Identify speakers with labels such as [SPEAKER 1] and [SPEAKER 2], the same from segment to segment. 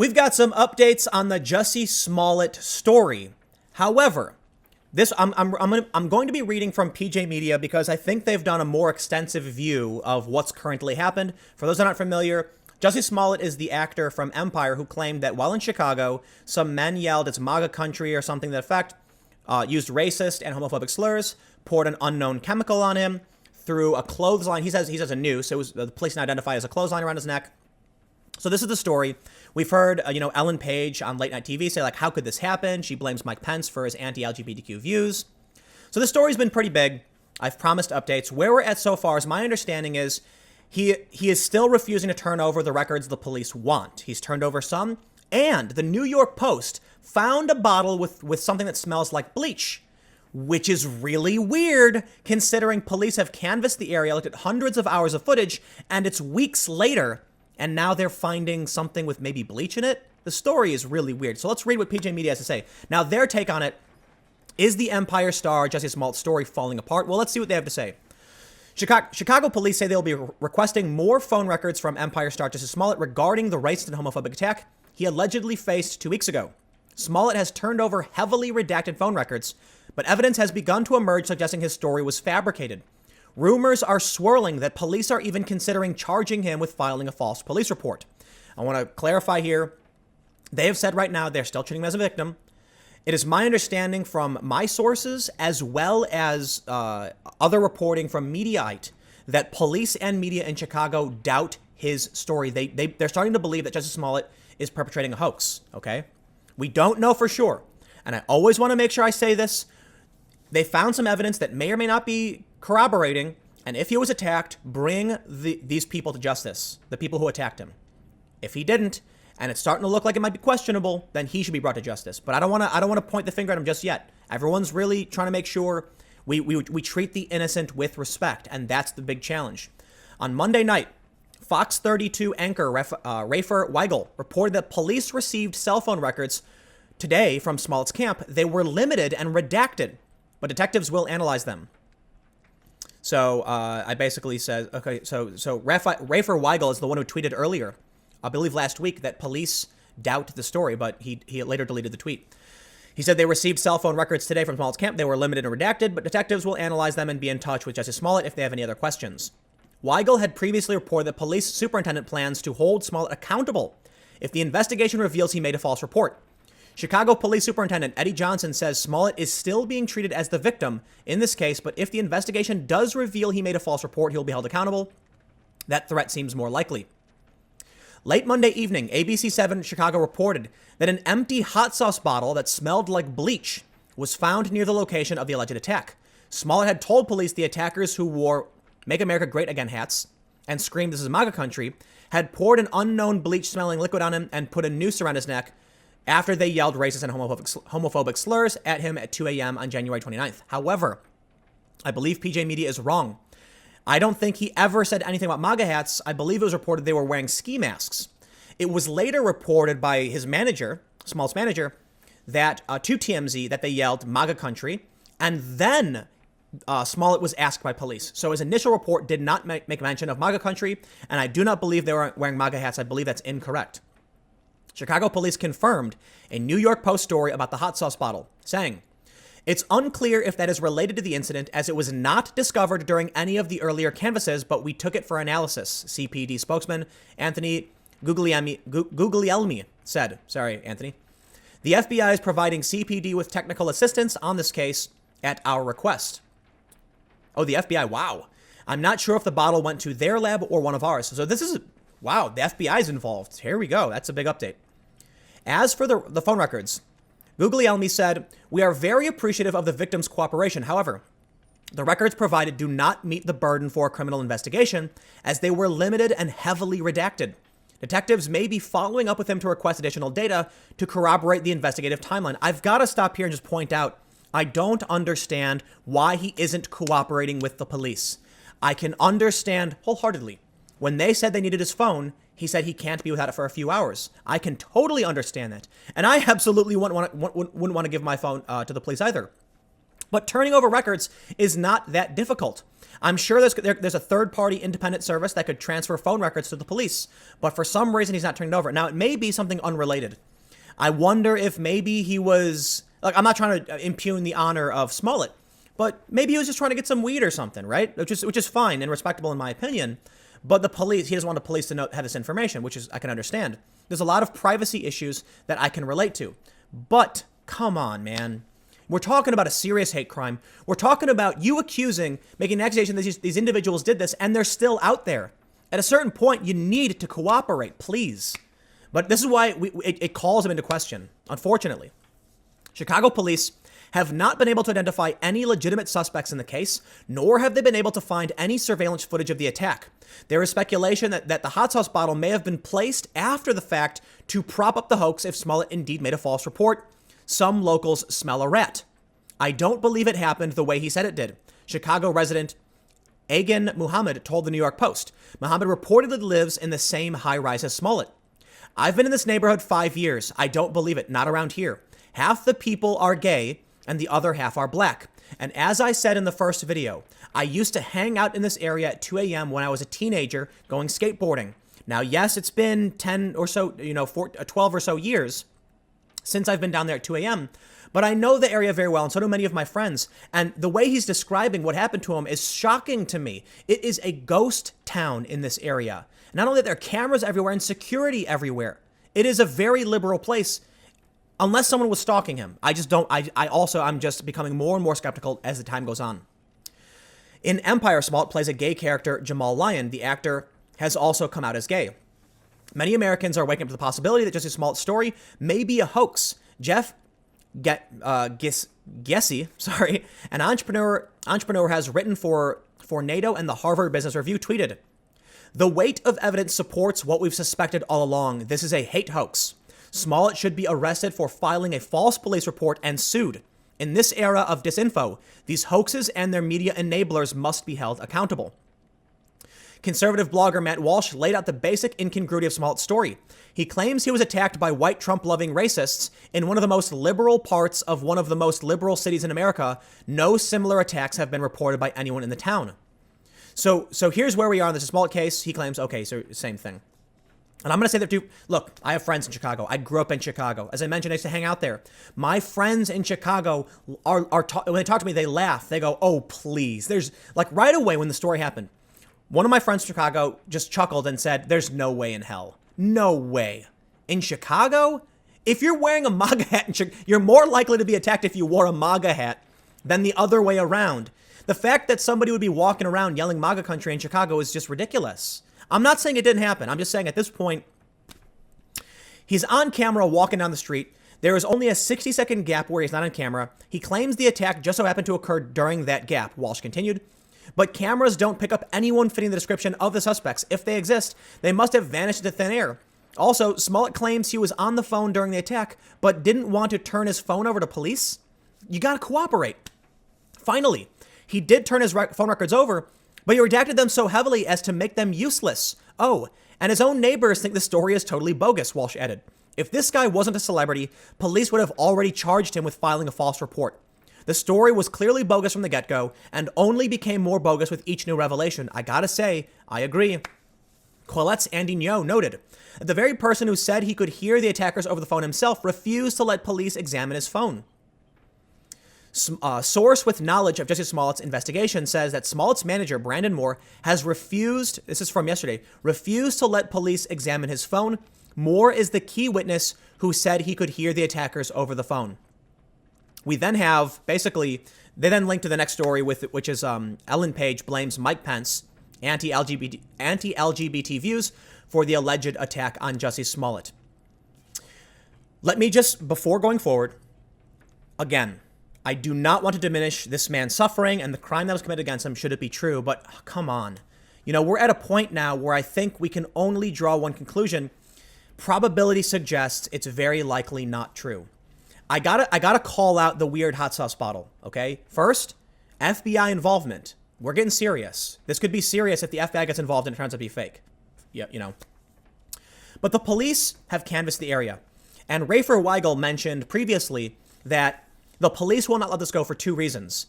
[SPEAKER 1] We've got some updates on the Jussie Smollett story. However, I'm going to be reading from PJ Media because I think they've done a more extensive view of what's currently happened. For those that aren't familiar, Jussie Smollett is the actor from Empire who claimed that while in Chicago, some men yelled "It's MAGA country" or something to that effect, used racist and homophobic slurs, poured an unknown chemical on him, threw a clothesline. He says a noose. It was the police identified as a clothesline around his neck. So this is the story. We've heard, Ellen Page on late night TV say, like, how could this happen? She blames Mike Pence for his anti-LGBTQ views. So the story's been pretty big. I've promised updates. Where we're at so far is my understanding is he is still refusing to turn over the records the police want. He's turned over some. And the New York Post found a bottle with something that smells like bleach, which is really weird considering police have canvassed the area, looked at hundreds of hours of footage, and it's weeks later. And now they're finding something with maybe bleach in it. The story is really weird. So let's read what PJ Media has to say. Now, their take on it is the Empire star Jussie Smollett story falling apart. Well, let's see what they have to say. Chicago police say they'll be requesting more phone records from Empire star Jussie Smollett regarding the racist and homophobic attack he allegedly faced 2 weeks ago. Smollett has turned over heavily redacted phone records, but evidence has begun to emerge suggesting his story was fabricated. Rumors are swirling that police are even considering charging him with filing a false police report. I want to clarify here. They have said right now they're still treating him as a victim. It is my understanding from my sources, as well as other reporting from Mediaite, that police and media in Chicago doubt his story. They're starting to believe that Jussie Smollett is perpetrating a hoax, okay? We don't know for sure. And I always want to make sure I say this. They found some evidence that may or may not be corroborating, and if he was attacked, bring these people to justice, the people who attacked him. If he didn't, and it's starting to look like it might be questionable, then he should be brought to justice. But I don't want to point the finger at him just yet. Everyone's really trying to make sure we treat the innocent with respect, and that's the big challenge. On Monday night, Fox 32 anchor Rafer Weigel reported that police received cell phone records today from Smollett's camp. They were limited and redacted, but detectives will analyze them. So I basically said, okay, so Rafer Weigel is the one who tweeted earlier, I believe last week, that police doubt the story, but he later deleted the tweet. He said they received cell phone records today from Smollett's camp. They were limited and redacted, but detectives will analyze them and be in touch with Jussie Smollett if they have any other questions. Weigel had previously reported that police superintendent plans to hold Smollett accountable if the investigation reveals he made a false report. Chicago Police Superintendent Eddie Johnson says Smollett is still being treated as the victim in this case, but if the investigation does reveal he made a false report, he'll be held accountable. That threat seems more likely. Late Monday evening, ABC 7 Chicago reported that an empty hot sauce bottle that smelled like bleach was found near the location of the alleged attack. Smollett had told police the attackers, who wore "Make America Great Again" hats and screamed "This is MAGA country," had poured an unknown bleach-smelling liquid on him and put a noose around his neck after they yelled racist and homophobic slurs at him at 2 a.m. on January 29th. However, I believe PJ Media is wrong. I don't think he ever said anything about MAGA hats. I believe it was reported they were wearing ski masks. It was later reported by his manager, Smollett's manager, that to TMZ that they yelled "MAGA country," and then Smollett was asked by police. So his initial report did not make mention of MAGA country, and I do not believe they were wearing MAGA hats. I believe that's incorrect. Chicago police confirmed a New York Post story about the hot sauce bottle, saying, "It's unclear if that is related to the incident, as it was not discovered during any of the earlier canvasses, but we took it for analysis," CPD spokesman Anthony Guglielmi said. Sorry, Anthony. "The FBI is providing CPD with technical assistance on this case at our request." Oh, the FBI. Wow. "I'm not sure if the bottle went to their lab or one of ours." So this is, wow, the FBI is involved. Here we go. That's a big update. As for the phone records, Guglielmi said, "We are very appreciative of the victim's cooperation. However, the records provided do not meet the burden for a criminal investigation, as they were limited and heavily redacted. Detectives may be following up with him to request additional data to corroborate the investigative timeline." I've got to stop here and just point out, I don't understand why he isn't cooperating with the police. I can understand wholeheartedly. When they said they needed his phone, he said he can't be without it for a few hours. I can totally understand that. And I absolutely wouldn't want to give my phone to the police either. But turning over records is not that difficult. I'm sure there's a third-party independent service that could transfer phone records to the police, but for some reason he's not turning it over. Now, it may be something unrelated. I wonder if maybe he was, like, I'm not trying to impugn the honor of Smollett, but maybe he was just trying to get some weed or something, right? Which is fine and respectable in my opinion. But the police, he doesn't want the police to have this information, which is, I can understand. There's a lot of privacy issues that I can relate to. But come on, man. We're talking about a serious hate crime. We're talking about you making an accusation that these individuals did this, and they're still out there. At a certain point, you need to cooperate, please. But this is why it calls them into question, unfortunately. Chicago police have not been able to identify any legitimate suspects in the case, nor have they been able to find any surveillance footage of the attack. There is speculation that the hot sauce bottle may have been placed after the fact to prop up the hoax if Smollett indeed made a false report. Some locals smell a rat. I don't believe it happened the way he said it did. Chicago resident Agan Muhammad told the New York Post. Muhammad reportedly lives in the same high-rise as Smollett. I've been in this neighborhood 5 years. I don't believe it. Not around here. Half the people are gay and the other half are black. And as I said in the first video, I used to hang out in this area at 2 a.m. when I was a teenager going skateboarding. Now, yes, it's been 10 or so, 12 or so years since I've been down there at 2 a.m., but I know the area very well, and so do many of my friends. And the way he's describing what happened to him is shocking to me. It is a ghost town in this area. Not only that, there are cameras everywhere and security everywhere. It is a very liberal place, unless someone was stalking him. I'm just becoming more and more skeptical as the time goes on. In Empire, Smollett plays a gay character, Jamal Lyon. The actor has also come out as gay. Many Americans are waking up to the possibility that Jesse Smollett's story may be a hoax. Jeff Gessie, an entrepreneur has written for NATO and the Harvard Business Review, tweeted, "The weight of evidence supports what we've suspected all along. This is a hate hoax. Smollett should be arrested for filing a false police report and sued. In this era of disinfo, these hoaxes and their media enablers must be held accountable." Conservative blogger Matt Walsh laid out the basic incongruity of Smollett's story. He claims he was attacked by white Trump-loving racists in one of the most liberal parts of one of the most liberal cities in America. No similar attacks have been reported by anyone in the town. So here's where we are in the Smollett case. He claims, okay, so same thing. And I'm going to say that too. Look, I have friends in Chicago. I grew up in Chicago. As I mentioned, I used to hang out there. My friends in Chicago when they talk to me, they laugh. They go, oh, please. There's like right away when the story happened, one of my friends in Chicago just chuckled and said, there's no way in hell. No way. In Chicago, if you're wearing a MAGA hat, you're more likely to be attacked if you wore a MAGA hat than the other way around. The fact that somebody would be walking around yelling MAGA country in Chicago is just ridiculous. I'm not saying it didn't happen. I'm just saying at this point, he's on camera walking down the street. There is only a 60-second gap where he's not on camera. He claims the attack just so happened to occur during that gap. Walsh continued. But cameras don't pick up anyone fitting the description of the suspects. If they exist, they must have vanished into thin air. Also, Smollett claims he was on the phone during the attack, but didn't want to turn his phone over to police. You gotta cooperate. Finally, he did turn his phone records over, but he redacted them so heavily as to make them useless. Oh, and his own neighbors think the story is totally bogus, Walsh added. If this guy wasn't a celebrity, police would have already charged him with filing a false report. The story was clearly bogus from the get-go and only became more bogus with each new revelation. I gotta say, I agree. Quillette's Andy Ngo noted that the very person who said he could hear the attackers over the phone himself refused to let police examine his phone. A source with knowledge of Jesse Smollett's investigation says that Smollett's manager, Brandon Moore, has refused, this is from yesterday, refused to let police examine his phone. Moore is the key witness who said he could hear the attackers over the phone. We then have, basically, they then link to the next story, which is Ellen Page blames Mike Pence, anti-LGBT views, for the alleged attack on Jussie Smollett. Let me just, before going forward, again, I do not want to diminish this man's suffering and the crime that was committed against him, should it be true, but come on. We're at a point now where I think we can only draw one conclusion. Probability suggests it's very likely not true. I gotta call out the weird hot sauce bottle, okay? First, FBI involvement. We're getting serious. This could be serious if the FBI gets involved and it turns out to be fake. Yeah, But the police have canvassed the area. And Rafer Weigel mentioned previously that The police will not let this go for two reasons.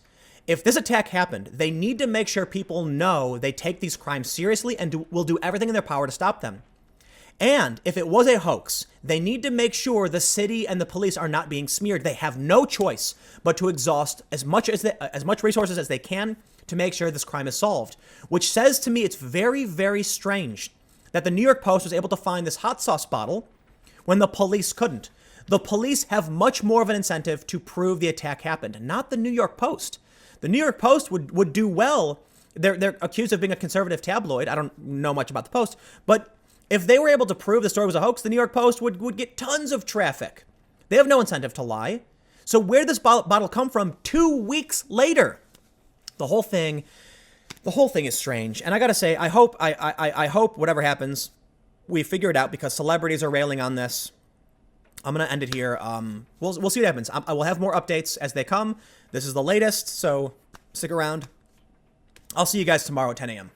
[SPEAKER 1] If this attack happened, they need to make sure people know they take these crimes seriously and will do everything in their power to stop them. And if it was a hoax, they need to make sure the city and the police are not being smeared. They have no choice but to exhaust as much resources as they can to make sure this crime is solved, which says to me it's very, very strange that the New York Post was able to find this hot sauce bottle when the police couldn't. The police have much more of an incentive to prove the attack happened, not the New York Post. The New York Post would do well. They're accused of being a conservative tabloid. I don't know much about the Post, but if they were able to prove the story was a hoax, the New York Post would get tons of traffic. They have no incentive to lie. So where did this bottle come from 2 weeks later? The whole thing is strange. And I gotta say, I hope whatever happens, we figure it out, because celebrities are railing on this. I'm gonna end it here. We'll see what happens. I will have more updates as they come. This is the latest, so stick around. I'll see you guys tomorrow at 10 a.m.